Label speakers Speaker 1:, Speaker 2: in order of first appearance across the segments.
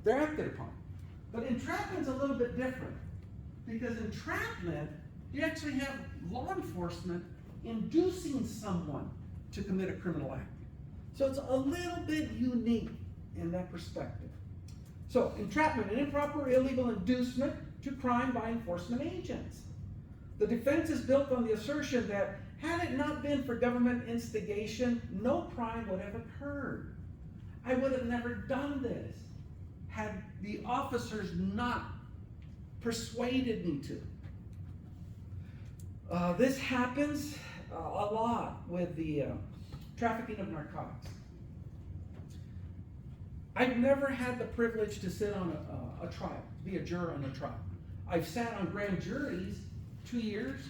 Speaker 1: they're acted upon. But entrapment's a little bit different, because entrapment, you actually have law enforcement inducing someone to commit a criminal act. So it's a little bit unique in that perspective. So entrapment, an improper or illegal inducement to crime by enforcement agents. The defense is built on the assertion that had it not been for government instigation, no crime would have occurred. I would have never done this had the officers not persuaded me to. This happens a lot with the trafficking of narcotics. I've never had the privilege to sit on a trial, be a juror on a trial. I've sat on grand juries 2 years,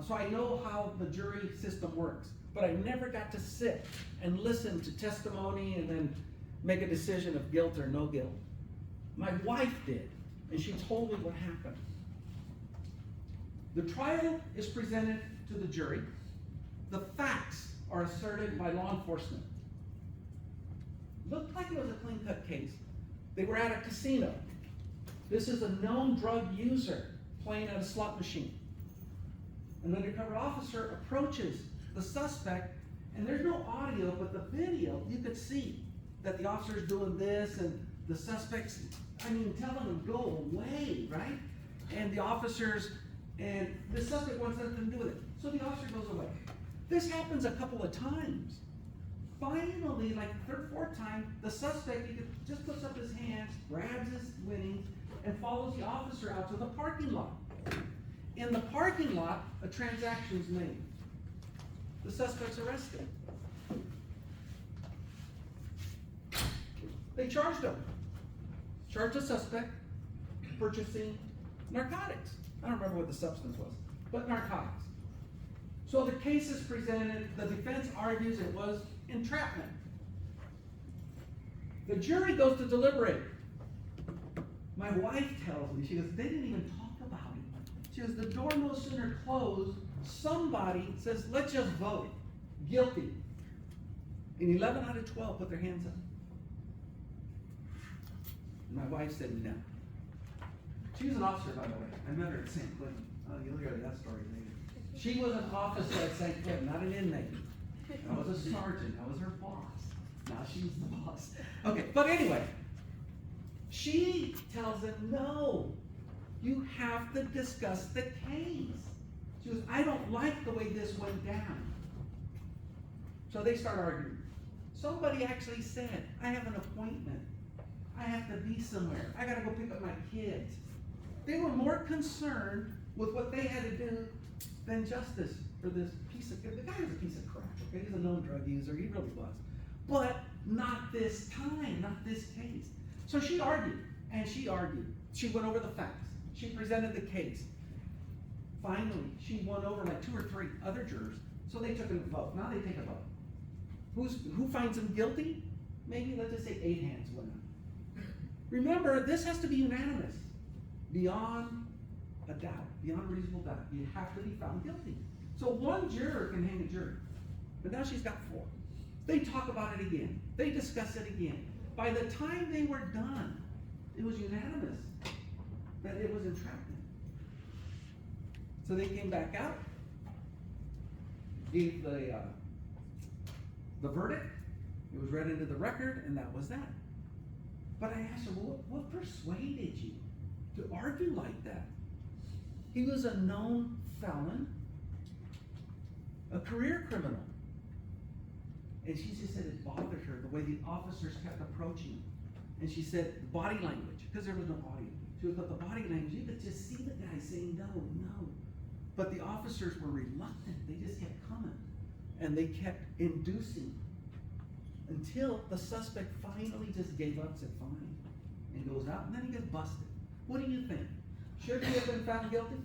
Speaker 1: so I know how the jury system works. But I never got to sit and listen to testimony and then make a decision of guilt or no guilt. My wife did, and she told me what happened. The trial is presented to the jury. The facts are asserted by law enforcement. Looked like it was a clean-cut case. They were at a casino. This is a known drug user playing at a slot machine. An undercover officer approaches the suspect, and there's no audio, but the video, you could see that the officer's doing this, and the suspect's, telling him go away, right? And the officers, and the suspect wants nothing to do with it. So the officer goes away. This happens a couple of times. Finally, like third, fourth time, the suspect just puts up his hands, grabs his winnings, and follows the officer out to the parking lot. In the parking lot, a transaction is made. The suspect's arrested. They charged him. Charged the suspect purchasing narcotics. I don't remember what the substance was, but narcotics. So the case is presented, the defense argues it was entrapment. The jury goes to deliberate. My wife tells me, she goes, they didn't even talk about it. She goes, the door no sooner closed, somebody says, let's just vote. Guilty. And 11 out of 12 put their hands up. My wife said no. She was an officer, by the way. I met her at St. Quentin. You'll hear that story later. She was an officer at St. Quentin, not an inmate. I was a sergeant. I was her boss. Now she's the boss. Okay, but anyway, she tells him, no, you have to discuss the case. She goes, I don't like the way this went down. So they start arguing. Somebody actually said, I have an appointment. I have to be somewhere. I gotta go pick up my kids. They were more concerned with what they had to do than justice for this piece of, the guy was a piece of crap, okay? He's a known drug user, he really was. But not this time, not this case. So she argued, and she argued. She went over the facts. She presented the case. Finally, she won over like 2 or 3 other jurors, so they took a vote. Now they take a vote. Who finds him guilty? Maybe, let's just say 8 hands went up. Remember, this has to be unanimous. Beyond a doubt, beyond reasonable doubt. You have to be found guilty. So 1 juror can hang a jury, but now she's got 4. They talk about it again. They discuss it again. By the time they were done, it was unanimous that it was entrapment. So they came back out, gave the verdict. It was read into the record, and that was that. But I asked her, well, what persuaded you to argue like that? He was a known felon, a career criminal. And she just said it bothered her, the way the officers kept approaching him. And she said, the body language, because there was no audio. She would put the body language, you could just see the guy saying no, no. But the officers were reluctant, they just kept coming. And they kept inducing until the suspect finally just gave up, said fine, and goes out, and then he gets busted. What do you think? Should he have been found guilty?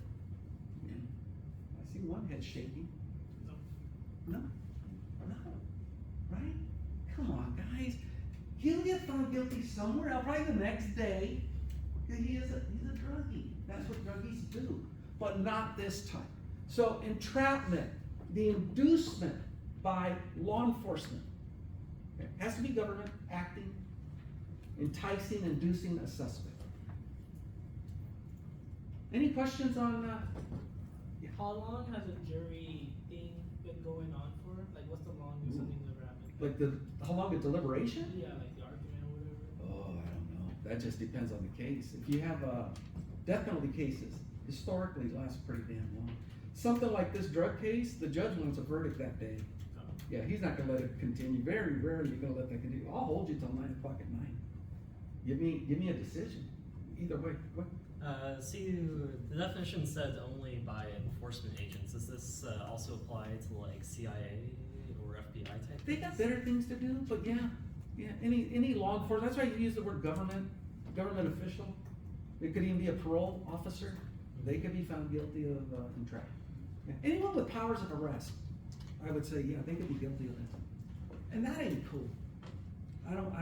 Speaker 1: I see one head shaking. No. No. Right? Come on, guys. He'll get found guilty somewhere else, probably the next day. He's a druggie. That's what druggies do. But not this time. So entrapment, the inducement by law enforcement. It has to be government acting. enticing, inducing a suspect. Any questions on that?
Speaker 2: How long has a jury thing been going on for? Like, what's the longest something's ever happened?
Speaker 1: Like how long a deliberation?
Speaker 2: Yeah, like the argument or whatever.
Speaker 1: Oh, I don't know. That just depends on the case. If you have death penalty cases, historically last pretty damn long. Something like this drug case, the judge wants a verdict that day. Yeah, he's not gonna let it continue. Very rarely you're gonna let that continue. I'll hold you till 9 o'clock at night. Give me a decision. Either way. What?
Speaker 3: See, the definition said only by enforcement agents. Does this also apply to like CIA or FBI type?
Speaker 1: They got better things to do, but yeah, any law enforcement. That's why you use the word government official. It could even be a parole officer. They could be found guilty of entrapment. Yeah. Anyone with powers of arrest, I would say, yeah, they could be guilty of that. And that ain't cool. I don't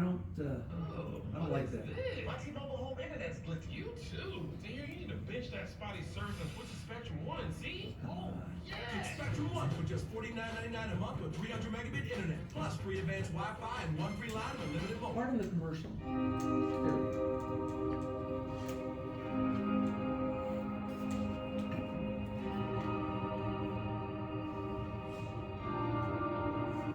Speaker 1: like that.
Speaker 4: My T-Mobile home internet splits you too. Dear, you need to bitch that spotty service and switch to Spectrum One. See? Oh, yeah.
Speaker 5: Get Spectrum One for just $49.99 a month with 300 megabit internet, plus free advanced Wi-Fi and one free line of unlimited mobile.
Speaker 1: Pardon the commercial. Here we go.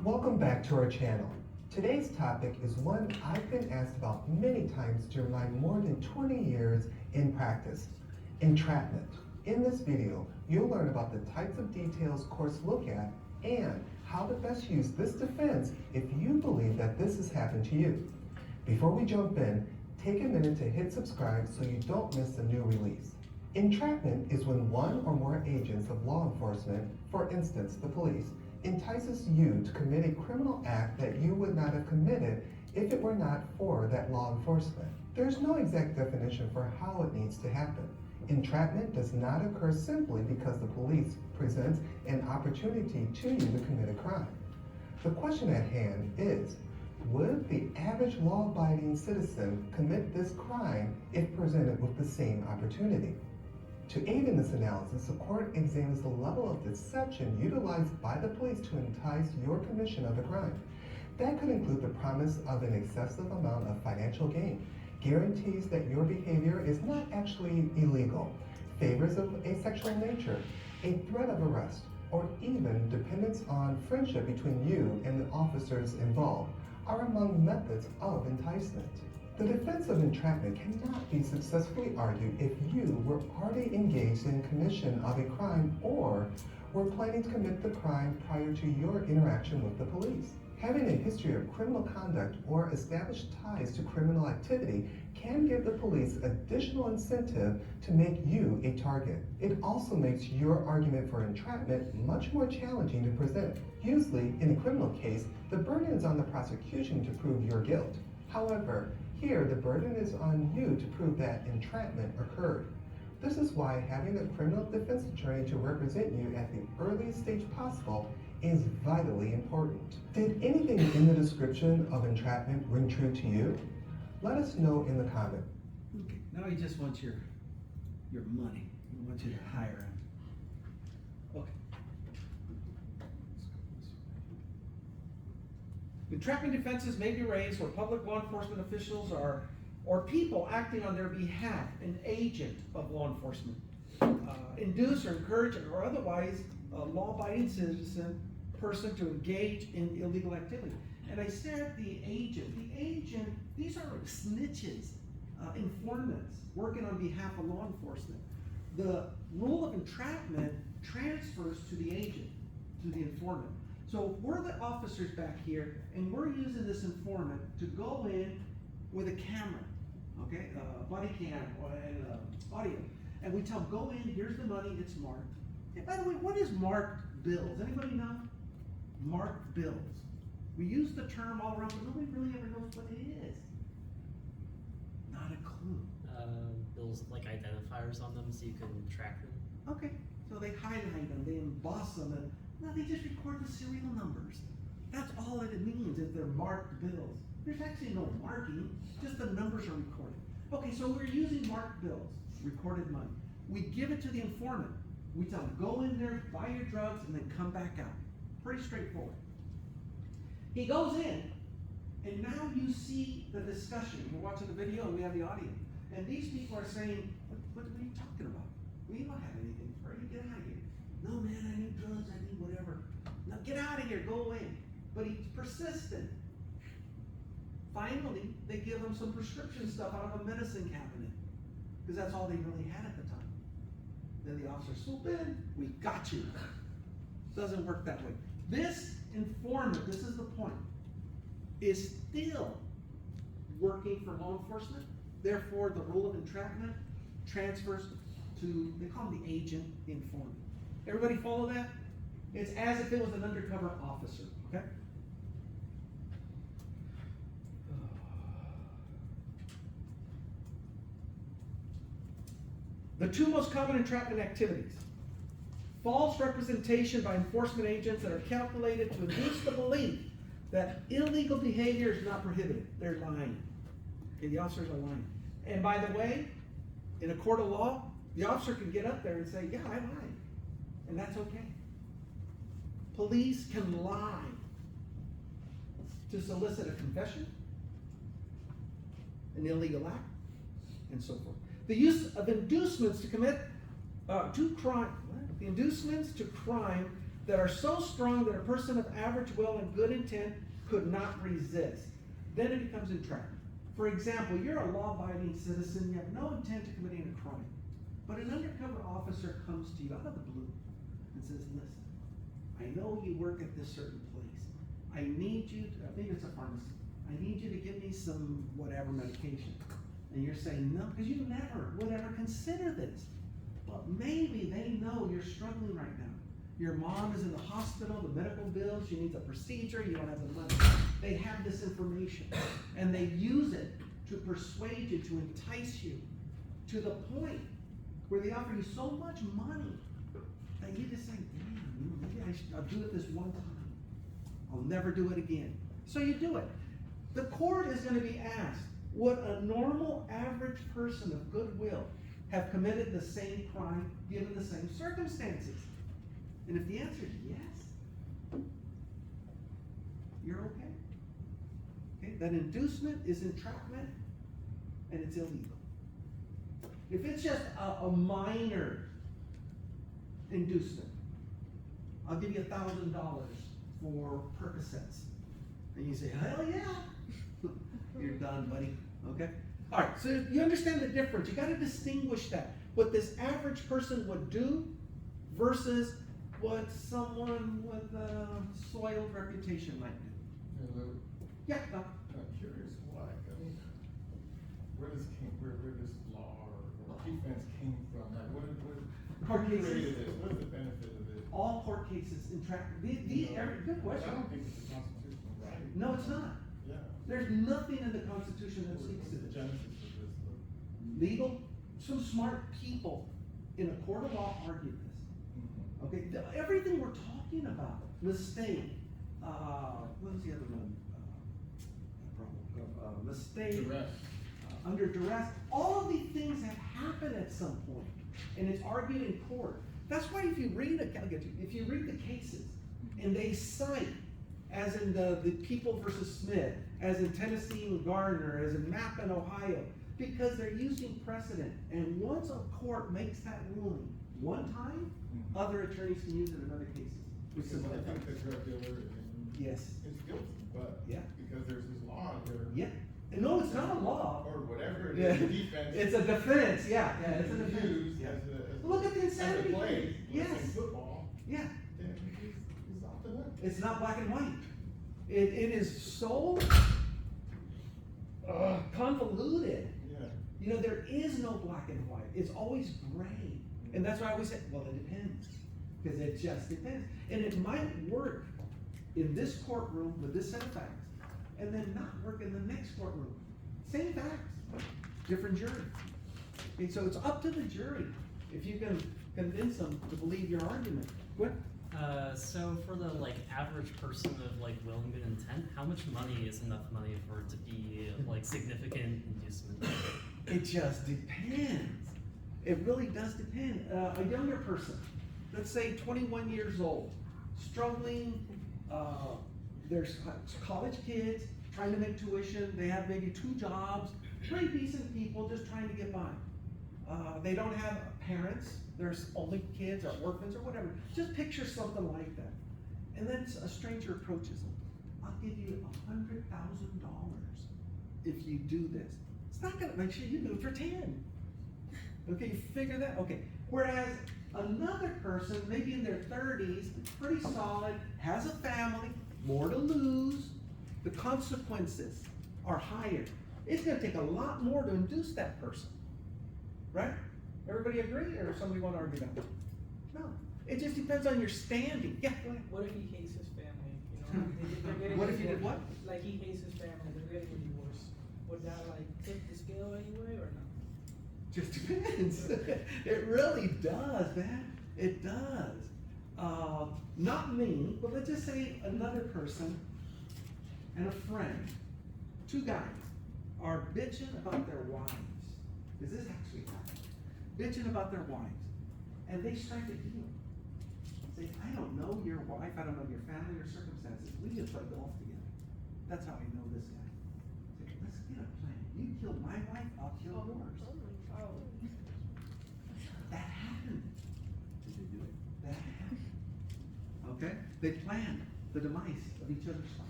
Speaker 6: Welcome back to our channel. Today's topic is one I've been asked about many times during my more than 20 years in practice: entrapment. In this video, you'll learn about the types of details courts look at and how to best use this defense if you believe that this has happened to you. Before we jump in, take a minute to hit subscribe so you don't miss a new release. Entrapment is when one or more agents of law enforcement, for instance the police, entices you to commit a criminal act that you would not have committed if it were not for that law enforcement. There's no exact definition for how it needs to happen. Entrapment does not occur simply because the police presents an opportunity to you to commit a crime. The question at hand is, would the average law-abiding citizen commit this crime if presented with the same opportunity? To aid in this analysis, the court examines the level of deception utilized by the police to entice your commission of a crime. That could include the promise of an excessive amount of financial gain, guarantees that your behavior is not actually illegal, favors of a sexual nature, a threat of arrest, or even dependence on friendship between you and the officers involved are among methods of enticement. The defense of entrapment cannot be successfully argued if you were already engaged in commission of a crime or were planning to commit the crime prior to your interaction with the police. Having a history of criminal conduct or established ties to criminal activity can give the police additional incentive to make you a target. It also makes your argument for entrapment much more challenging to present. Usually, in a criminal case, the burden is on the prosecution to prove your guilt. However, here, the burden is on you to prove that entrapment occurred. This is why having a criminal defense attorney to represent you at the earliest stage possible is vitally important. Did anything in the description of entrapment ring true to you? Let us know in the comment.
Speaker 1: Okay, now he just wants your money. He wants you to hire him. Okay. Entrapment defenses may be raised where public law enforcement officials or people acting on their behalf, an agent of law enforcement, induce or encourage or otherwise a law-abiding citizen person to engage in illegal activity. And I said the agent, these are snitches, informants working on behalf of law enforcement. The rule of entrapment transfers to the agent, to the informant. So we're the officers back here, and we're using this informant to go in with a camera, okay, body cam and audio, and we tell them, go in, here's the money, it's marked. And by the way, what is marked bills? Anybody know? Marked bills. We use the term all around, but nobody really ever knows what it is. Not a clue.
Speaker 3: Bills like identifiers on them so you can track them.
Speaker 1: Okay, so they highlight them, they emboss them, and no, they just record the serial numbers. That's all that it means if they're marked bills. There's actually no marking, just the numbers are recorded. Okay, so we're using marked bills, recorded money. We give it to the informant. We tell him, go in there, buy your drugs, and then come back out. Pretty straightforward. He goes in, And now you see the discussion. We're watching the video and we have the audio. And these people are saying, what are you talking about? We don't have anything for you. Get out of here. No, man, I need drugs. I need whatever. Now get out of here. Go away. But he's persistent. Finally, they give him some prescription stuff out of a medicine cabinet. Because that's all they really had at the time. Then the officer swoop in. We got you. Doesn't work that way. This informant, this is the point, is still working for law enforcement. Therefore, the rule of entrapment transfers to, they call him the agent informant. Everybody follow that? It's as if it was an undercover officer, okay? The two most common entrapment activities: false representation by enforcement agents that are calculated to induce the belief that illegal behavior is not prohibited. They're lying. Okay, the officers are lying. And by the way, in a court of law, the officer can get up there and say, yeah, I lied. And that's okay. Police can lie to solicit a confession, an illegal act, and so forth. The use of inducements to commit the inducements to crime that are so strong that a person of average will and good intent could not resist. Then it becomes entrapment. For example, you're a law-abiding citizen, you have no intent to committing a crime, but an undercover officer comes to you out of the blue and says, listen, I know you work at this certain place. I need you to, I think it's a pharmacy. I need you to give me some whatever medication. And you're saying no, because you never would ever consider this. But maybe they know you're struggling right now. Your mom is in the hospital, the medical bills, she needs a procedure, you don't have the money. They have this information and they use it to persuade you, to entice you to the point where they offer you so much money that you just say, damn, maybe I'll do it this one time. I'll never do it again. So you do it. The court is going to be asked, would a normal, average person of goodwill have committed the same crime given the same circumstances? And if the answer is yes, you're okay. Okay, that inducement is entrapment and it's illegal. If it's just a minor inducement, I'll give you $1,000 for Percocets. And you say, hell yeah. You're done, buddy. Okay? All right, so you understand the difference. You got to distinguish that. What this average person would do versus what someone with a soiled reputation might do.
Speaker 7: Hello.
Speaker 1: Yeah, no.
Speaker 7: I'm curious why. I mean, where this law or defense came from? Like,
Speaker 1: Court
Speaker 7: who
Speaker 1: cases.
Speaker 7: created this? What is the benefit of it?
Speaker 1: All court cases entrapment. Good
Speaker 7: I
Speaker 1: question.
Speaker 7: don't think it's a constitutional right.
Speaker 1: No, it's not.
Speaker 7: Yeah.
Speaker 1: There's nothing in the Constitution that speaks to
Speaker 7: What's the
Speaker 1: this.
Speaker 7: genesis of this?
Speaker 1: Legal, some smart people in a court of law argue this.
Speaker 7: Mhm.
Speaker 1: Okay, everything we're talking about, mistake, what was the other one? Mistake,
Speaker 7: Duress.
Speaker 1: under duress, all of these things have happened at some point, and it's argued in court. That's why if you read if you read the cases, and they cite, as in the People versus Smith, as in Tennessee and Gardner, as in Mapp in Ohio, because they're using precedent. And once a court makes that ruling one time, other attorneys can use it in other cases. With
Speaker 7: Because
Speaker 1: similar
Speaker 7: I think
Speaker 1: facts.
Speaker 7: the drug dealer
Speaker 1: Yes.
Speaker 7: is guilty, but
Speaker 1: Yeah.
Speaker 7: because there's this law out there.
Speaker 1: Yeah. And no, it's not a law.
Speaker 7: Or whatever it
Speaker 1: Yeah.
Speaker 7: is, defense.
Speaker 1: It's a defense. Yeah, it's a defense.
Speaker 7: Used
Speaker 1: Yeah.
Speaker 7: as a,
Speaker 1: Look at the
Speaker 7: as a
Speaker 1: insanity.
Speaker 7: play.
Speaker 1: Yes.
Speaker 7: In football,
Speaker 1: Yeah.
Speaker 7: then he's off the hook.
Speaker 1: It's not black and white. It is so convoluted.
Speaker 7: Yeah.
Speaker 1: You know, there is no black and white. It's always gray. And that's why I always say, well, it depends. Because it just depends. And it might work in this courtroom with this set of facts, and then not work in the next courtroom. Same facts, different jury. And so it's up to the jury if you can convince them to believe your argument. What?
Speaker 3: So for the like average person of like will and good intent, how much money is enough money for it to be like significant inducement?
Speaker 1: It just depends. It really does depend. A younger person, let's say 21 years old, struggling, there's college kids, trying to make tuition, they have maybe 2 jobs, pretty decent people just trying to get by. They don't have parents, there's only kids or orphans or whatever. Just picture something like that. And then a stranger approaches them. I'll give you $100,000 if you do this. It's not gonna make sure you do it for 10. Okay, you figure that? Okay. Whereas another person, maybe in their 30s, pretty solid, has a family, more to lose, the consequences are higher. It's gonna take a lot more to induce that person. Right? Everybody agree, or somebody wanna argue that? No. It just depends on your standing. Yeah, go ahead.
Speaker 2: What if he hates his family? You know, they're getting
Speaker 1: What if he did what?
Speaker 2: Like he hates his family, they're getting a divorce. Would that like tip the scale anyway or not?
Speaker 1: Just depends. It really does, man. It does. Not me, but let's just say another person and a friend, 2 guys, are bitching about their wives. Because this actually happened. Bitching about their wives. And they strike a deal. Say, I don't know your wife, I don't know your family or circumstances. We just play golf together. That's how I know this guy. Say, let's get a plan. You kill my wife, I'll kill yours. That happened. Did they do it? That happened. Okay? They planned the demise of each other's spouse.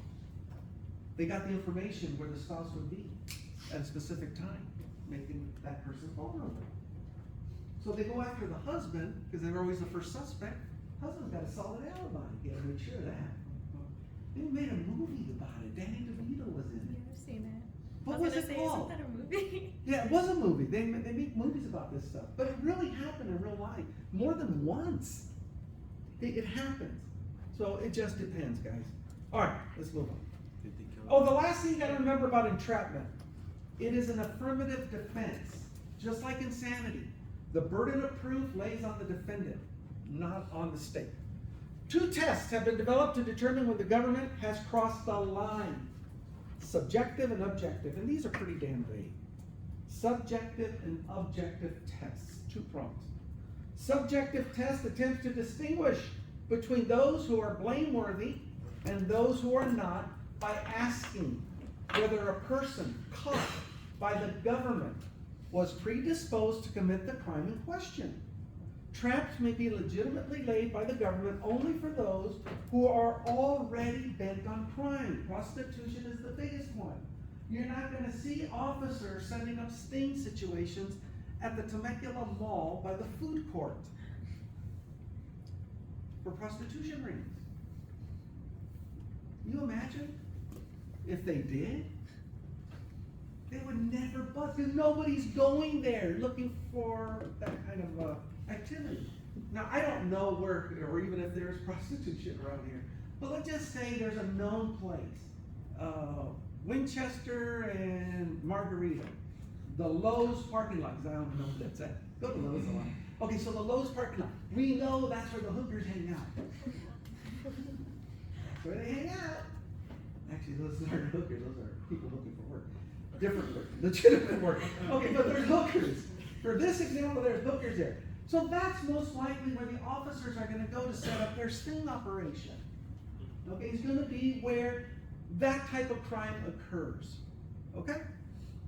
Speaker 1: They got the information where the spouse would be at a specific time, making that person vulnerable. So they go after the husband, because they're always the first suspect. Husband's got a solid alibi. You gotta make sure of that. They made a movie about it. Danny DeVito was in it.
Speaker 8: Yeah, I've seen it.
Speaker 1: What
Speaker 8: I
Speaker 1: was
Speaker 8: gonna
Speaker 1: it
Speaker 8: say,
Speaker 1: called?
Speaker 8: Isn't that a movie?
Speaker 1: Yeah, it was a movie. They make movies about this stuff. But it really happened in real life. More than once. It happens. So it just depends, guys. All right, let's move on. Oh, the last thing you gotta remember about entrapment. It is an affirmative defense. Just like insanity. The burden of proof lays on the defendant, not on the state. 2 tests have been developed to determine when the government has crossed the line. Subjective and objective, and these are pretty damn vague. Subjective and objective tests, 2 prongs. Subjective test attempts to distinguish between those who are blameworthy and those who are not by asking whether a person caught by the government was predisposed to commit the crime in question. Traps may be legitimately laid by the government only for those who are already bent on crime. Prostitution is the biggest one. You're not going to see officers setting up sting situations at the Temecula Mall by the food court for prostitution rings. You imagine if they did? They would never bust, because nobody's going there looking for that kind of activity. Now, I don't know where, or even if there's prostitution around here, but let's just say there's a known place. Winchester and Margarita. The Lowe's parking lot, because I don't know where that's at. Go to Lowe's a lot. Okay, so the Lowe's parking lot. We know that's where the hookers hang out. That's where they hang out. Actually, those aren't hookers, those are people looking for work. Different work, legitimate work. Okay, but there's hookers. For this example, there's hookers there. So that's most likely where the officers are going to go to set up their sting operation. Okay, it's going to be where that type of crime occurs. Okay?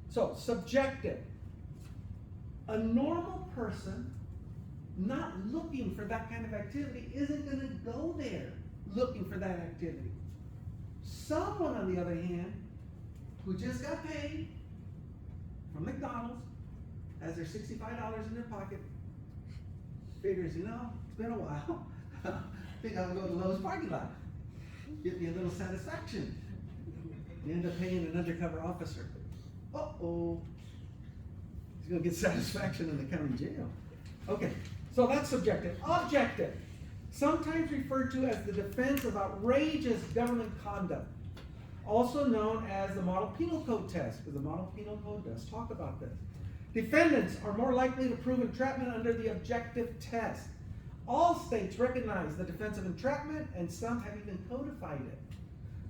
Speaker 1: So, subjective. A normal person not looking for that kind of activity isn't going to go there looking for that activity. Someone, on the other hand, who just got paid from McDonald's, has their $65 in their pocket, figures, you know, it's been a while. I think I'll go to Lowe's parking lot. Get me a little satisfaction. You end up paying an undercover officer. Uh-oh. He's gonna get satisfaction in the county jail. Okay, so that's subjective. Objective, sometimes referred to as the defense of outrageous government conduct, also known as the Model Penal Code test, because the Model Penal Code does talk about this. Defendants are more likely to prove entrapment under the objective test. All states recognize the defense of entrapment, and some have even codified it.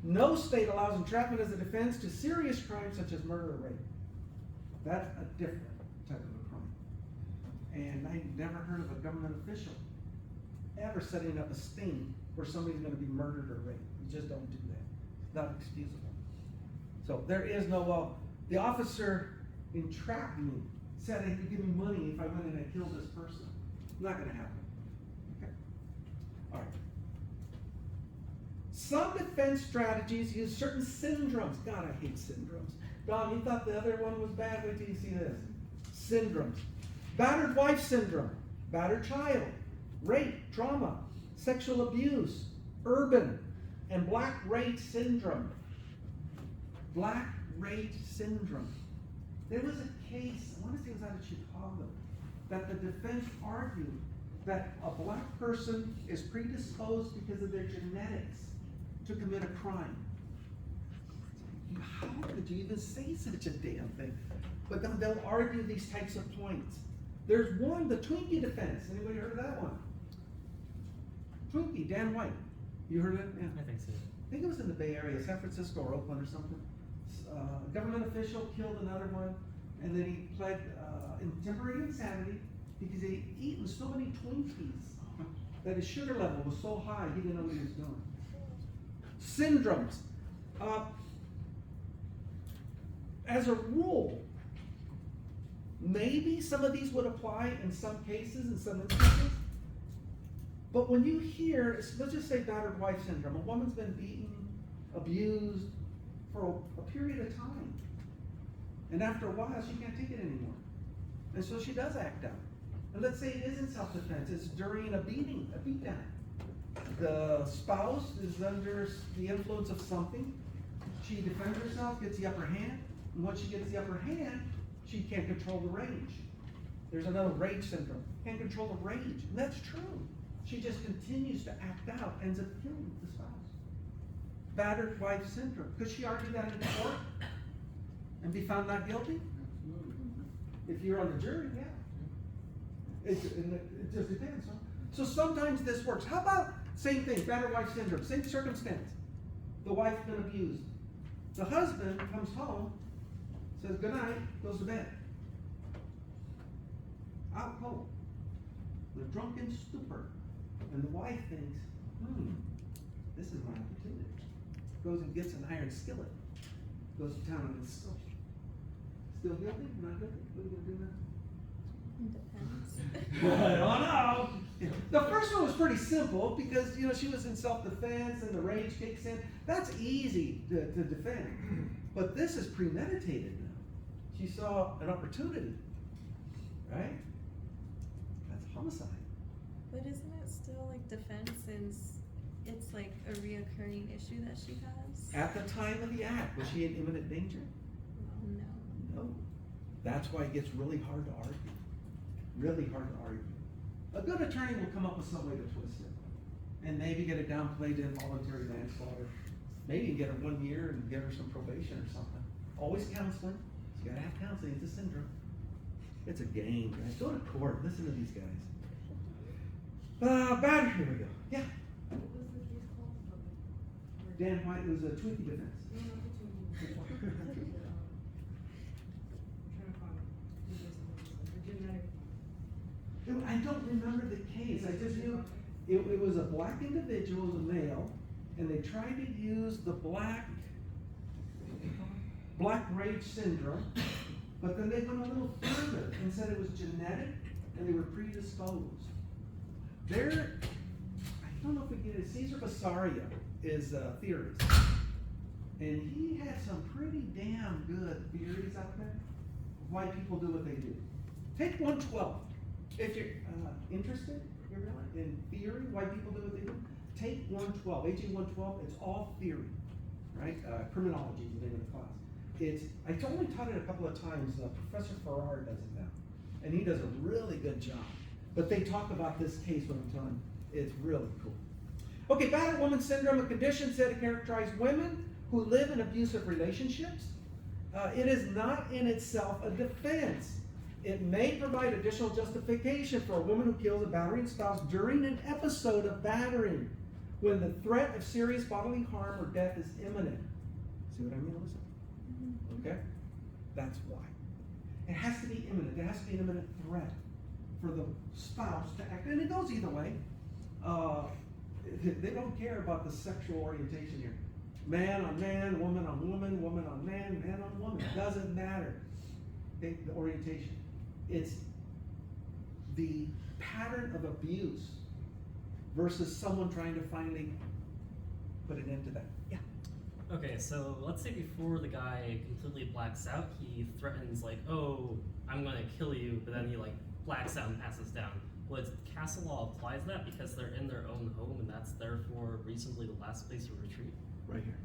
Speaker 1: No state allows entrapment as a defense to serious crimes such as murder or rape. That's a different type of a crime. And I never heard of a government official ever setting up a sting where somebody's going to be murdered or raped. You just don't do that. It's not excusable. So there is no, well, the officer entrapped me, said he could give me money if I went and I killed this person. Not gonna happen. Okay? All right. Some defense strategies use certain syndromes. God, I hate syndromes. Don, you thought the other one was bad? Wait till you see this. Syndromes. Battered wife syndrome, battered child, rape, trauma, sexual abuse, urban, and black rage syndrome. Black rage syndrome. There was a case, I want to say it was out of Chicago, that the defense argued that a black person is predisposed because of their genetics to commit a crime. How could you even say such a damn thing? But then they'll argue these types of points. There's one, the Twinkie defense. Anybody heard of that one? Twinkie, Dan White. You heard of it? Yeah.
Speaker 3: I think so.
Speaker 1: I think it was in the Bay Area, San Francisco or Oakland or something. A government official killed another one, and then he pled in temporary insanity because he'd eaten so many Twinkies that his sugar level was so high he didn't know what he was doing. Syndromes. As a rule, maybe some of these would apply in some cases, in some instances. But when you hear, let's just say battered wife syndrome, a woman's been beaten, abused for a period of time. And after a while, she can't take it anymore. And so she does act out. And let's say it isn't self-defense, it's during a beating, a beatdown. The spouse is under the influence of something. She defends herself, gets the upper hand. And once she gets the upper hand, she can't control the rage. There's another rage syndrome. Can't control the rage. And that's true. She just continues to act out, ends up killing the spouse. Battered wife syndrome. Could she argue that in court and be found not guilty? If you're on the jury, yeah. It just depends. Huh? So sometimes this works. How about same thing, battered wife syndrome, same circumstance. The wife's been abused. The husband comes home, says goodnight, goes to bed. Out cold. The drunken stupor. And the wife thinks, this is my opportunity. Goes and gets an iron skillet. Goes to town and is still guilty? Not guilty? What are you gonna do now?
Speaker 8: Depends.
Speaker 1: I don't know. The first one was pretty simple because she was in self-defense and the rage kicks in. That's easy to defend. But this is premeditated now. She saw an opportunity, right? That's homicide.
Speaker 8: But isn't it still like defense since it's like a reoccurring issue that she has?
Speaker 1: At the time of the act, was she in imminent danger?
Speaker 8: No.
Speaker 1: No. That's why it gets really hard to argue. Really hard to argue. A good attorney will come up with some way to twist it. And maybe get it downplayed to involuntary manslaughter. Maybe get her 1 year and give her some probation or something. Always counseling. You gotta have counseling. It's a syndrome. It's a game, guys. Go to court. Listen to these guys. Battery. Here we go. Yeah.
Speaker 9: What was the case called?
Speaker 1: Dan White was a Twinkie defense.
Speaker 9: No, not the Twinkie. I'm trying to find the genetic.
Speaker 1: I don't remember the case. I just knew it was a black individual, it was a male, and they tried to use the black rage syndrome, but then they went a little further and said it was genetic and they were predisposed. I don't know if we get it. Cesar Bassaria is a theorist, and he had some pretty damn good theories out there of why people do what they do. Take 112. If you're interested in theory, why people do what they do, take 112, AG 112, it's all theory, right? Criminology is the name of the class. I only taught it a couple of times. Professor Farrar does it now, and he does a really good job. But they talk about this case when I'm telling you. It's really cool. Okay, battered woman syndrome, a condition said to characterize women who live in abusive relationships. It is not in itself a defense. It may provide additional justification for a woman who kills a battering spouse during an episode of battering, when the threat of serious bodily harm or death is imminent. See what I mean, Alyssa? Okay? That's why. It has to be imminent. There has to be an imminent threat for the spouse to act. And it goes either way. They don't care about the sexual orientation here. Man on man, woman on woman, woman on man, man on woman. Doesn't matter. The orientation. It's the pattern of abuse versus someone trying to finally put an end to that. Yeah.
Speaker 3: Okay, so let's say before the guy completely blacks out, he threatens like, "Oh, I'm gonna kill you," but then he like blacks out and passes down. Would castle law apply to that because they're in their own home and that's therefore reasonably the last place of retreat?
Speaker 1: Right here.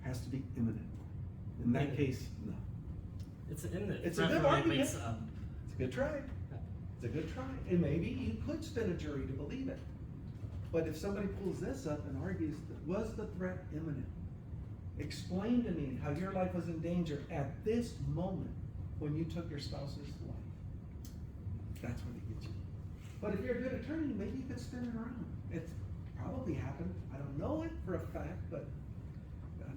Speaker 1: Has to be imminent. In that case, no.
Speaker 3: It's an imminent.
Speaker 1: It's a
Speaker 3: threat
Speaker 1: good
Speaker 3: really
Speaker 1: argument.
Speaker 3: makes,
Speaker 1: It's a good try. It's a good try. And maybe you could spin a jury to believe it. But if somebody pulls this up and argues, was the threat imminent? Explain to me how your life was in danger at this moment when you took your spouse's life. That's where they get you. But if you're a good attorney, maybe you could spin it around. It's probably happened. I don't know it for a fact, but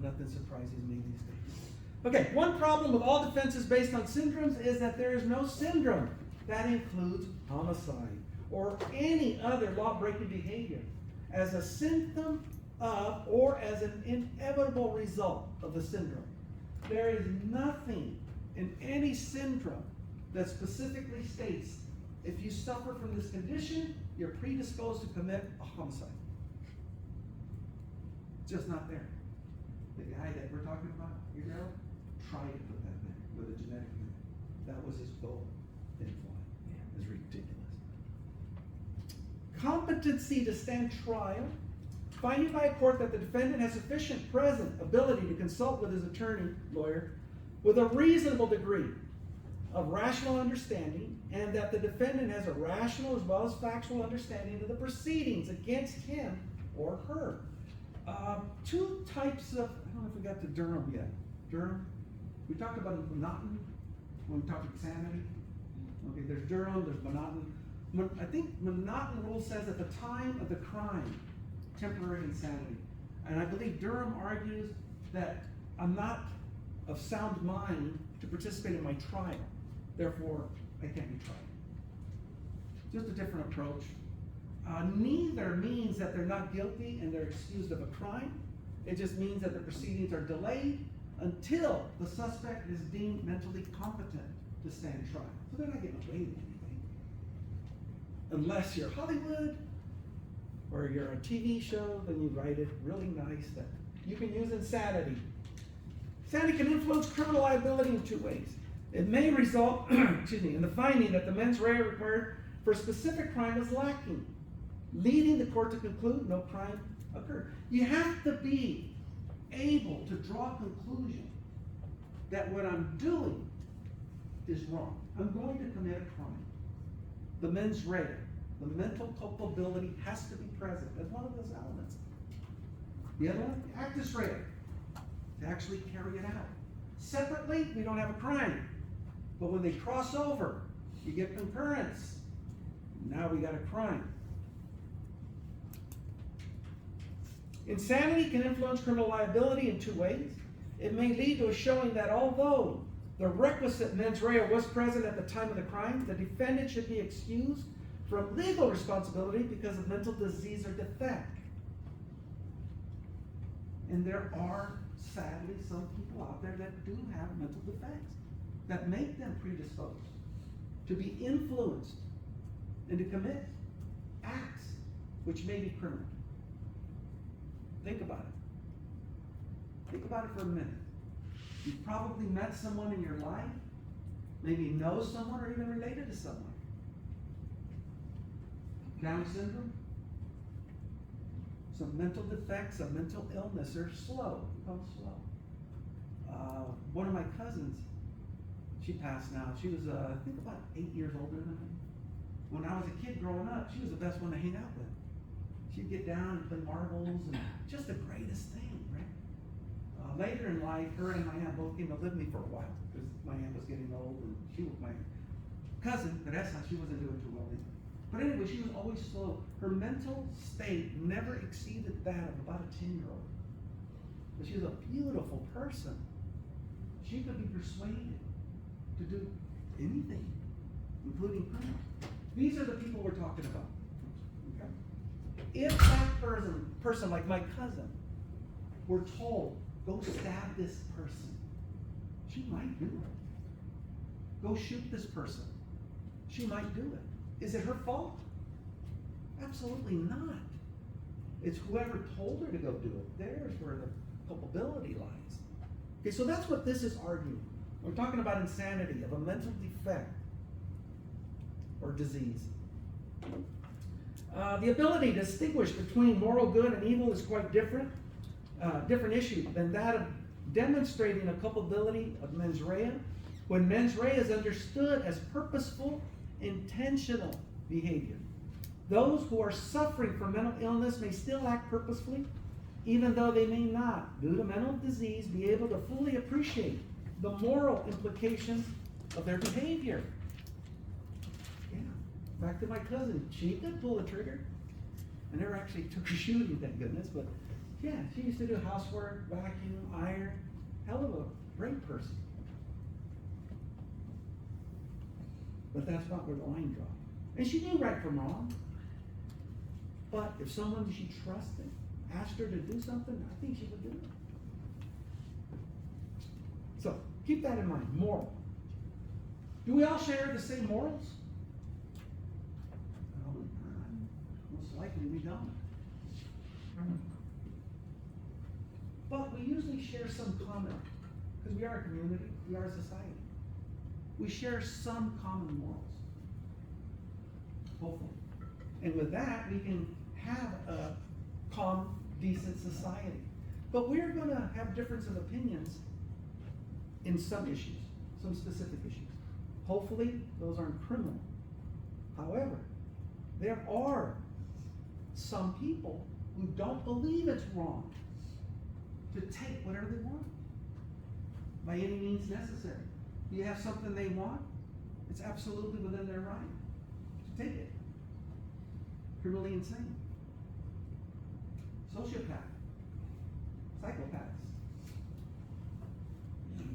Speaker 1: nothing surprises me these days. Okay, one problem with all defenses based on syndromes is that there is no syndrome that includes homicide or any other law-breaking behavior as a symptom of or as an inevitable result of the syndrome. There is nothing in any syndrome that specifically states if you suffer from this condition, you're predisposed to commit a homicide. It's just not there. The guy that we're talking about, Gabriel, tried to put that there with a genetic method. That was his goal. Didn't fly. It was ridiculous. Competency to stand trial. Finding by a court that the defendant has sufficient present ability to consult with his attorney, lawyer, with a reasonable degree of rational understanding, and that the defendant has a rational as well as factual understanding of the proceedings against him or her. Two types of, I don't know if we got to Durham yet. Durham? We talked about monotony when we talked insanity. Okay, there's Durham, there's monotony. I think monotony rule says at the time of the crime, temporary insanity. And I believe Durham argues that I'm not of sound mind to participate in my trial. Therefore, I can't be tried. Just a different approach. Neither means that they're not guilty and they're excused of a crime. It just means that the proceedings are delayed until the suspect is deemed mentally competent to stand trial. So they're not getting away with anything. Unless you're Hollywood or you're a TV show, then you write it really nice that you can use insanity. Insanity can influence criminal liability in two ways. It may result, in the finding that the mens rea required for a specific crime is lacking, leading the court to conclude no crime occurred. You have to be able to draw a conclusion that what I'm doing is wrong. I'm going to commit a crime. The mens rea, the mental culpability has to be present as one of those elements. The other one, the actus rea, to actually carry it out. Separately, we don't have a crime. But when they cross over, you get concurrence. Now we got a crime. Insanity can influence criminal liability in two ways. It may lead to a showing that although the requisite mens rea was present at the time of the crime, the defendant should be excused from legal responsibility because of mental disease or defect. And there are, sadly, some people out there that do have mental defects that make them predisposed to be influenced and to commit acts which may be criminal. Think about it. Think about it for a minute. You've probably met someone in your life, maybe know someone or even related to someone. Down syndrome, some mental defects, some mental illness, they're slow, become slow. One of my cousins, she passed now, she was I think about 8 years older than me. When I was a kid growing up, she was the best one to hang out with. She'd get down and play marbles and just the greatest thing, right? Later in life, her and my aunt both came to live with me for a while because my aunt was getting old and she was my cousin, but that's how she wasn't doing too well either. But anyway, she was always slow. Her mental state never exceeded that of about a 10-year-old. But she was a beautiful person. She could be persuaded to do anything, including criminal. These are the people we're talking about. Okay? If that person like my cousin, were told, go stab this person, she might do it. Go shoot this person, she might do it. Is it her fault? Absolutely not. It's whoever told her to go do it. There's where the culpability lies. Okay, so that's what this is arguing. We're talking about insanity, of a mental defect or disease. The ability to distinguish between moral good and evil is quite different issue than that of demonstrating a culpability of mens rea, when mens rea is understood as purposeful, intentional behavior. Those who are suffering from mental illness may still act purposefully, even though they may not, due to mental disease, be able to fully appreciate the moral implications of their behavior. Yeah. Back to my cousin, she could pull the trigger. I never actually took her shooting, thank goodness, but yeah, she used to do housework, vacuum, iron. Hell of a great person. But that's not where the line dropped. And she knew right from wrong. But if someone she trusted asked her to do something, I think she would do it. So keep that in mind. Moral. Do we all share the same morals? Most likely we don't. But we usually share some common, because we are a community, we are a society. We share some common morals. Hopefully. And with that, we can have a calm, decent society. But we're going to have difference of opinions in some issues, some specific issues. Hopefully, those aren't criminal. However, there are some people who don't believe it's wrong to take whatever they want by any means necessary. You have something they want, it's absolutely within their right to take it. Criminally insane. Sociopath. Psychopaths.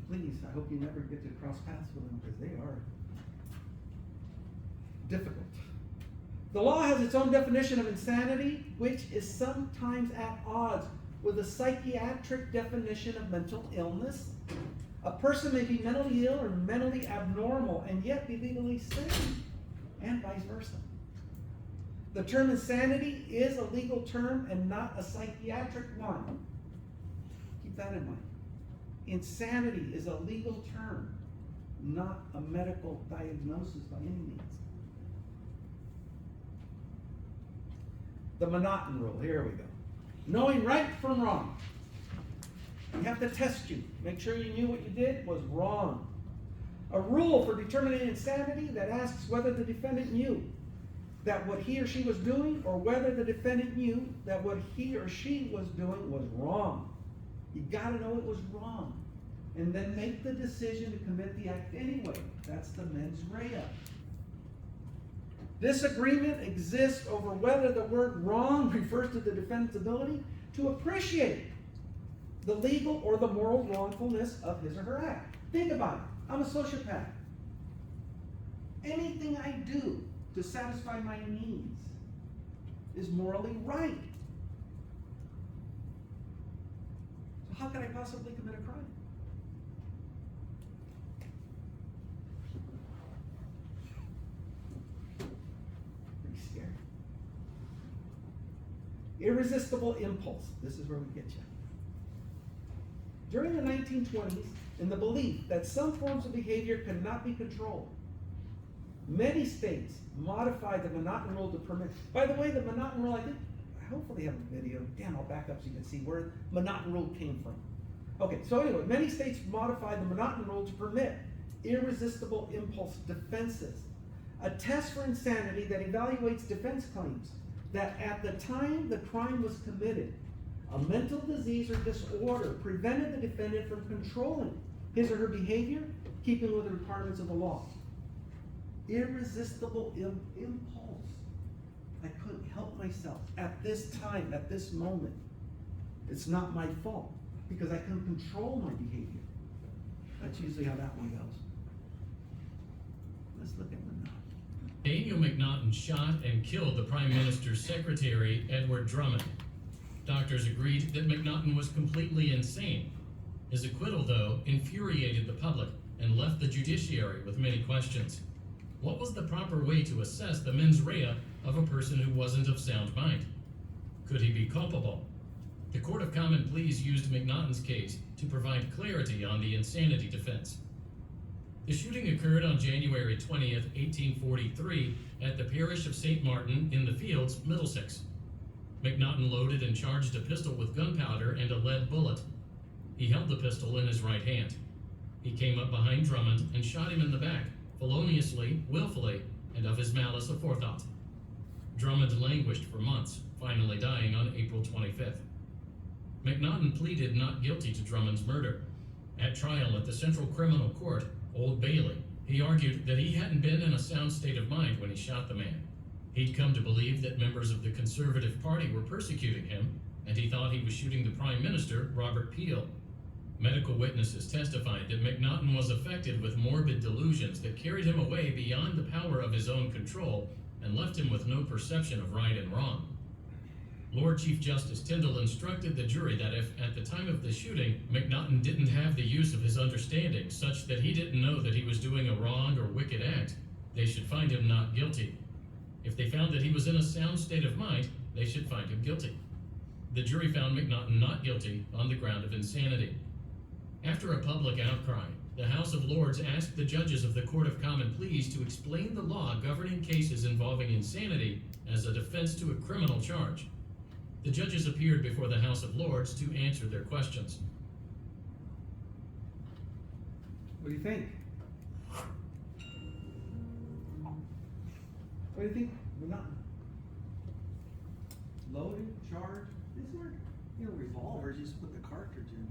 Speaker 1: Please, I hope you never get to cross paths with them because they are difficult. The law has its own definition of insanity, which is sometimes at odds with the psychiatric definition of mental illness. A person may be mentally ill or mentally abnormal and yet be legally sane, and vice versa. The term insanity is a legal term and not a psychiatric one. Keep that in mind. Insanity is a legal term, not a medical diagnosis by any means. The Monotony rule, here we go. Knowing right from wrong. We have to test you. Make sure you knew what you did was wrong. A rule for determining insanity that asks whether the defendant knew that what he or she was doing, or whether the defendant knew that what he or she was doing was wrong. You gotta know it was wrong. And then make the decision to commit the act anyway. That's the mens rea. Disagreement exists over whether the word wrong refers to the defendant's ability to appreciate the legal or the moral wrongfulness of his or her act. Think about it. I'm a sociopath. Anything I do to satisfy my needs is morally right. So how could I possibly commit a crime? Pretty scary. Irresistible impulse. This is where we get you. During the 1920s, in the belief that some forms of behavior could not be controlled, many states modified the Monotony rule to permit. By the way, the Monotony rule, I hopefully have a video. Damn, I'll back up so you can see where the Monotony rule came from. Okay, so anyway, many states modified the Monotony rule to permit irresistible impulse defenses, a test for insanity that evaluates defense claims that at the time the crime was committed, a mental disease or disorder prevented the defendant from controlling his or her behavior, keeping with the requirements of the law. Irresistible impulse. I couldn't help myself at this time, at this moment. It's not my fault because I couldn't control my behavior. That's usually how that one goes. Let's look at Monotony.
Speaker 10: Daniel McNaughton shot and killed the Prime Minister's secretary, Edward Drummond. Doctors agreed that McNaughton was completely insane. His acquittal, though, infuriated the public and left the judiciary with many questions. What was the proper way to assess the mens rea of a person who wasn't of sound mind? Could he be culpable? The Court of Common Pleas used McNaughton's case to provide clarity on the insanity defense. The shooting occurred on January 20th, 1843, at the parish of St. Martin in the Fields, Middlesex. McNaughton loaded and charged a pistol with gunpowder and a lead bullet. He held the pistol in his right hand. He came up behind Drummond and shot him in the back, feloniously, willfully, and of his malice aforethought. Drummond languished for months, finally dying on April 25th. McNaughton pleaded not guilty to Drummond's murder. At trial at the Central Criminal Court, Old Bailey, he argued that he hadn't been in a sound state of mind when he shot the man. He'd come to believe that members of the Conservative Party were persecuting him, and he thought he was shooting the Prime Minister, Robert Peel. Medical witnesses testified that McNaughton was affected with morbid delusions that carried him away beyond the power of his own control and left him with no perception of right and wrong. Lord Chief Justice Tyndall instructed the jury that if, at the time of the shooting, McNaughton didn't have the use of his understanding such that he didn't know that he was doing a wrong or wicked act, they should find him not guilty. If they found that he was in a sound state of mind, they should find him guilty. The jury found McNaughton not guilty on the ground of insanity. After a public outcry, the House of Lords asked the judges of the Court of Common Pleas to explain the law governing cases involving insanity as a defense to a criminal charge. The judges appeared before the House of Lords to answer their questions.
Speaker 1: What do you think? What do you think? We're not loaded, charged. These weren't, revolvers. You just put the cartridge in.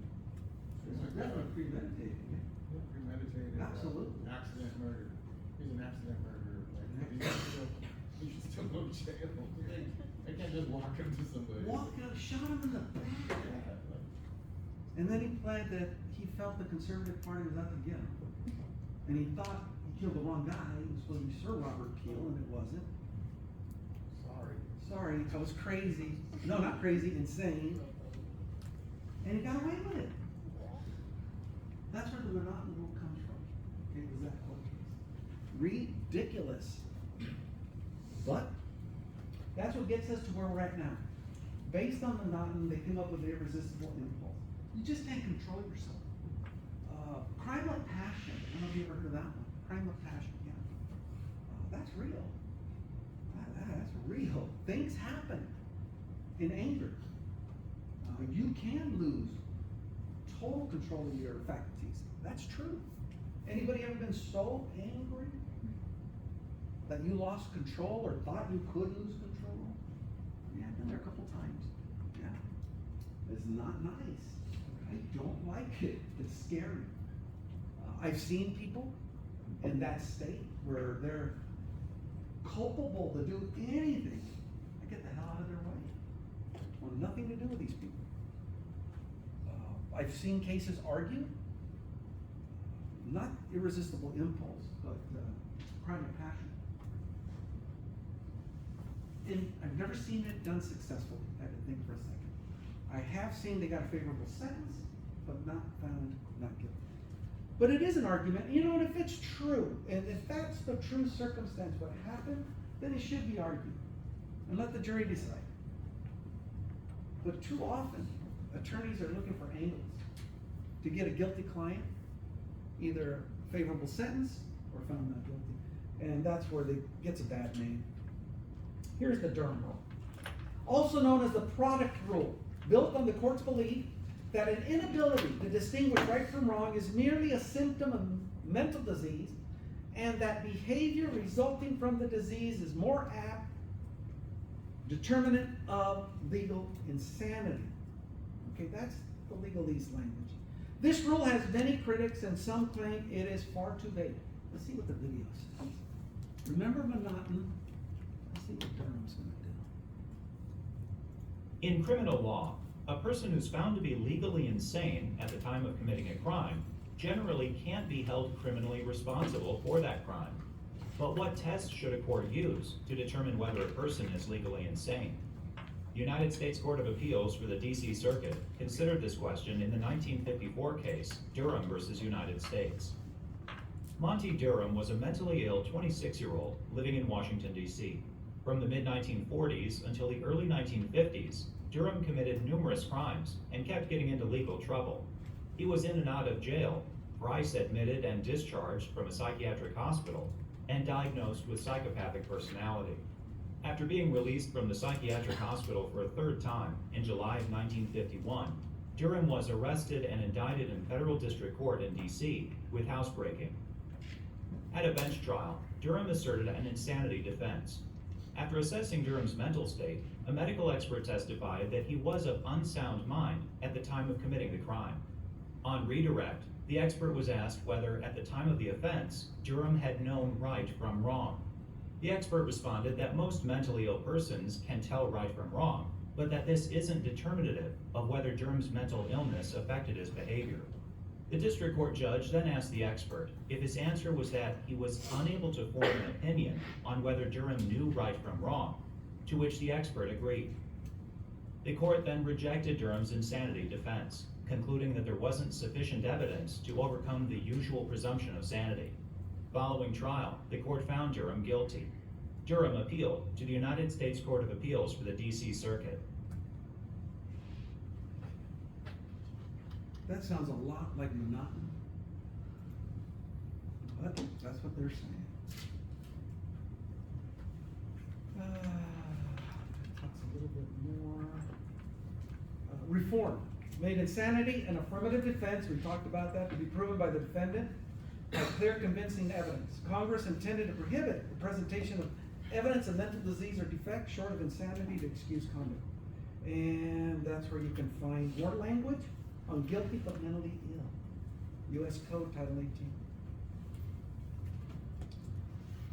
Speaker 1: This was definitely premeditated.
Speaker 7: Yeah, premeditated.
Speaker 1: Absolutely.
Speaker 7: Accident murder. He's an accident murderer. Like, he should still go to jail. They can't just walk him to somebody.
Speaker 1: Walked up, shot him in the back.
Speaker 7: Yeah, like,
Speaker 1: And then he pled that he felt the Conservative Party was out to get him. And he thought he killed the wrong guy. It was supposed to be Sir Robert Peel, and it wasn't. Sorry, I was crazy. No, not crazy, insane. And he got away with it. That's where the Monotony rule comes from. It was that whole case. Ridiculous. But that's what gets us to where we're at now. Based on Monotony, they came up with the irresistible impulse. You just can't control yourself. Crime of passion. I don't know if you ever heard of that one. Crime of passion, yeah. That's real. That's real. Things happen in anger. You can lose total control of your faculties. That's true. Anybody ever been so angry that you lost control or thought you could lose control? Yeah, I've been there a couple times. Yeah. It's not nice. I don't like it. It's scary. I've seen people in that state where they're culpable to do anything. I get the hell out of their way. I want nothing to do with these people. I've seen cases argued, not irresistible impulse, but crime of passion. And I've never seen it done successfully. I had to think for a second. I have seen they got a favorable sentence, but not found not guilty. But it is an argument. You know, and if it's true, and if that's the true circumstance, what happened, then it should be argued. And let the jury decide. But too often, attorneys are looking for angles to get a guilty client, either a favorable sentence or found not guilty. And that's where it gets a bad name. Here's the Durham Rule. Also known as the product rule, built on the court's belief that an inability to distinguish right from wrong is merely a symptom of mental disease, and that behavior resulting from the disease is more apt determinant of legal insanity. Okay, that's the legalese language. This rule has many critics, and some claim it is far too vague. Let's see what the video says. Remember Monotony? Let's see what Durham's going to do.
Speaker 11: In criminal law, a person who's found to be legally insane at the time of committing a crime generally can't be held criminally responsible for that crime. But what test should a court use to determine whether a person is legally insane? The United States Court of Appeals for the D.C. Circuit considered this question in the 1954 case, Durham versus United States. Monty Durham was a mentally ill 26-year-old living in Washington, D.C. From the mid-1940s until the early 1950s, Durham committed numerous crimes and kept getting into legal trouble. He was in and out of jail, thrice admitted and discharged from a psychiatric hospital, and diagnosed with psychopathic personality. After being released from the psychiatric hospital for a third time in July of 1951, Durham was arrested and indicted in federal district court in D.C. with housebreaking. At a bench trial, Durham asserted an insanity defense. After assessing Durham's mental state, a medical expert testified that he was of unsound mind at the time of committing the crime. On redirect, the expert was asked whether, at the time of the offense, Durham had known right from wrong. The expert responded that most mentally ill persons can tell right from wrong, but that this isn't determinative of whether Durham's mental illness affected his behavior. The district court judge then asked the expert if his answer was that he was unable to form an opinion on whether Durham knew right from wrong, to which the expert agreed. The court then rejected Durham's insanity defense, concluding that there wasn't sufficient evidence to overcome the usual presumption of sanity. Following trial, the court found Durham guilty. Durham appealed to the United States Court of Appeals for the D.C. Circuit.
Speaker 1: That sounds a lot like monotony. But that's what they're saying. Talks a little bit more. Reform. Made insanity an affirmative defense, we talked about that, to be proven by the defendant by clear convincing evidence. Congress intended to prohibit the presentation of evidence of mental disease or defect short of insanity to excuse conduct. And that's where you can find more language on guilty but mentally ill. U.S. Code, Title 18.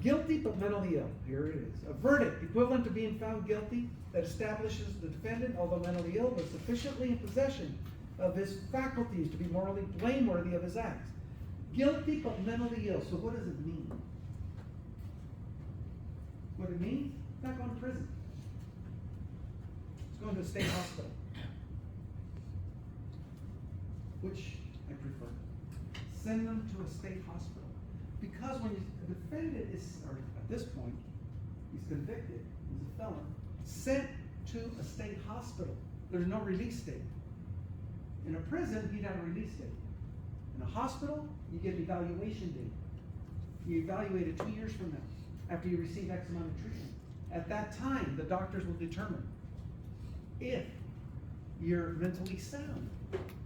Speaker 1: Guilty but mentally ill. Here it is. A verdict equivalent to being found guilty that establishes the defendant, although mentally ill, was sufficiently in possession of his faculties to be morally blameworthy of his acts. Guilty but mentally ill. So what does it mean? What it means? It's not going to prison. It's going to a state hospital. Which I prefer. Send them to a state hospital. Because when the defendant is, or at this point, he's convicted, he's a felon, sent to a state hospital. There's no release date. In a prison, he'd have a release date. In a hospital, you get an evaluation date. You evaluate it 2 years from now, after you receive X amount of treatment. At that time, the doctors will determine if you're mentally sound.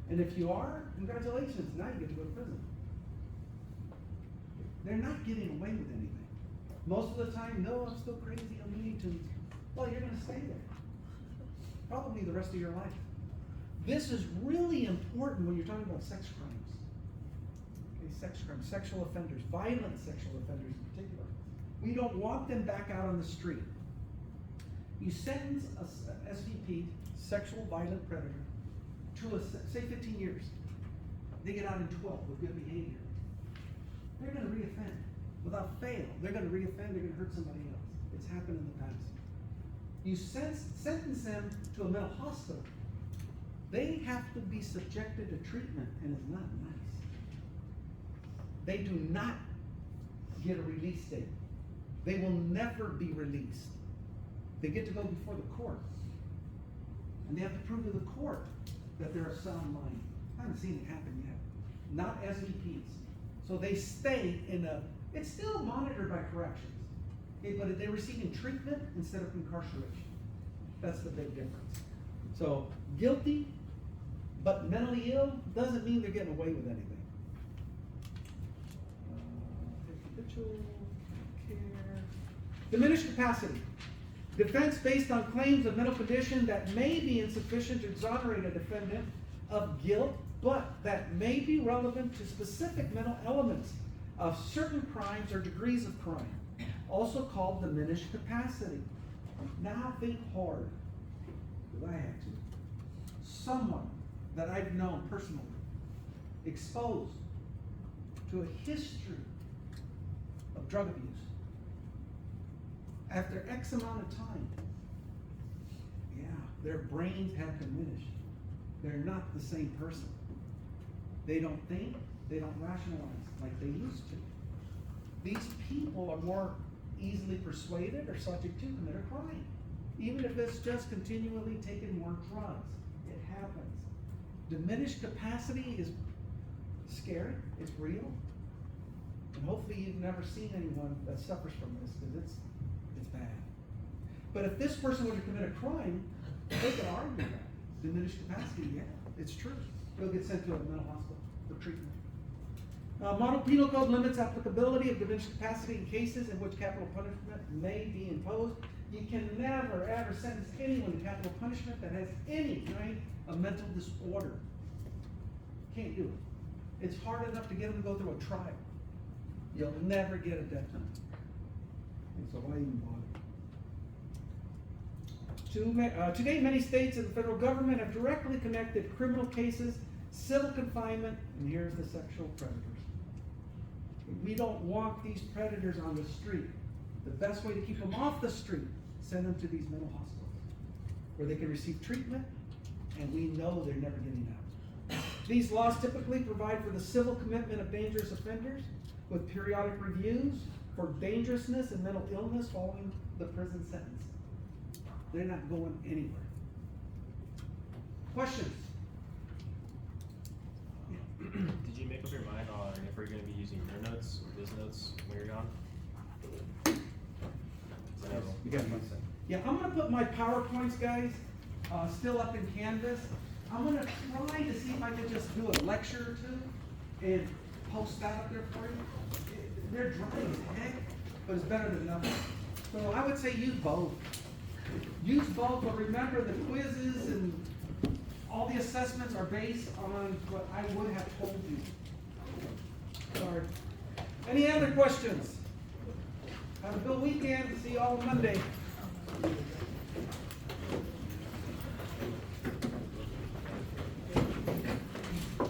Speaker 1: And if you are, congratulations, now you get to go to prison. They're not getting away with anything. Most of the time, no, I'm still crazy, I'm Looney Tunes. Well, you're gonna stay there. Probably the rest of your life. This is really important when you're talking about sex crimes. Okay, sex crimes, sexual offenders, violent sexual offenders in particular. We don't want them back out on the street. You sentence a SVP, sexual violent predator, to say 15 years. They get out in 12 with good behavior. They're going to reoffend without fail. They're going to reoffend. They're going to hurt somebody else. It's happened in the past. You sentence them to a mental hospital. They have to be subjected to treatment, and it's not nice. They do not get a release date. They will never be released. They get to go before the court, and they have to prove to the court that they're a sound mind. I haven't seen it happen yet. Not SVPs. So they stay in it's still monitored by corrections. Okay, but they're receiving treatment instead of incarceration. That's the big difference. So guilty, but mentally ill doesn't mean they're getting away with anything. Habitual care. Diminished capacity. Defense based on claims of mental condition that may be insufficient to exonerate a defendant of guilt, but that may be relevant to specific mental elements of certain crimes or degrees of crime, also called diminished capacity. Now think hard, because I had to. Someone that I've known personally, exposed to a history of drug abuse, after X amount of time, yeah, Their brains have diminished. They're not the same person. They don't think, they don't rationalize like they used to. These people are more easily persuaded or subject to commit a crime. Even if it's just continually taking more drugs. It happens. Diminished capacity is scary, it's real. And hopefully you've never seen anyone that suffers from this, because it's bad. But if this person were to commit a crime, they could argue that. Diminished capacity, yeah, it's true. They'll get sent to a mental hospital for treatment. Model Penal Code limits applicability of diminished capacity in cases in which capital punishment may be imposed. You can never, ever sentence anyone to capital punishment that has any kind of mental disorder. Can't do it. It's hard enough to get them to go through a trial. You'll never get a death penalty. And so why even bother? Today, many states and the federal government have directly connected criminal cases, civil confinement, and here's the sexual predators. We don't want these predators on the street. The best way to keep them off the street, send them to these mental hospitals, where they can receive treatment, and we know they're never getting out. These laws typically provide for the civil commitment of dangerous offenders, with periodic reviews for dangerousness and mental illness following the prison sentence. They're not going anywhere. Questions?
Speaker 12: Did you make up your mind on if we're going to be using your notes or his notes when you're gone?
Speaker 1: You got one second. Yeah, I'm gonna put my PowerPoints, guys, still up in Canvas. I'm gonna try to see if I can just do a lecture or two and post that up there for you. They're dry as heck, but it's better than nothing. So I would say use both. Use both, but remember the quizzes and all the assessments are based on what I would have told you. Sorry. Any other questions? Have a good weekend. See you all Monday.